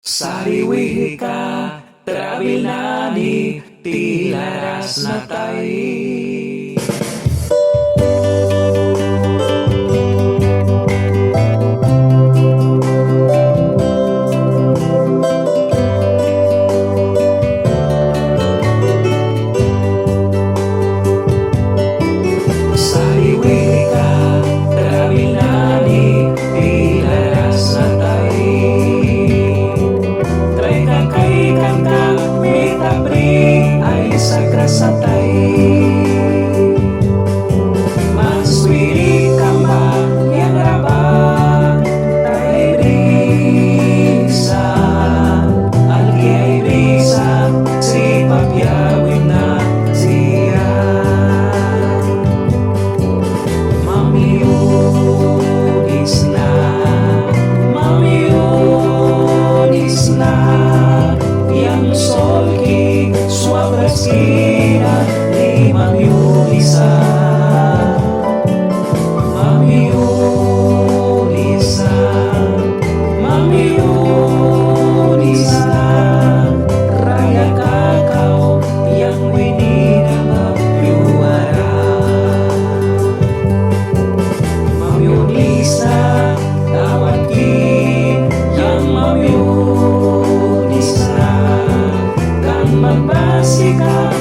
Sariwi ka, trabil na ni tilaras na tayo. Satay maswiri kamba yang rabang tay brisa algi ay brisa si pabyawin na siya mamiunis na yang solki suabras kina ni mamiunisa raya kakao yang winina magyuara mamiunisa tawad ki yang mamiunisa kan magbasika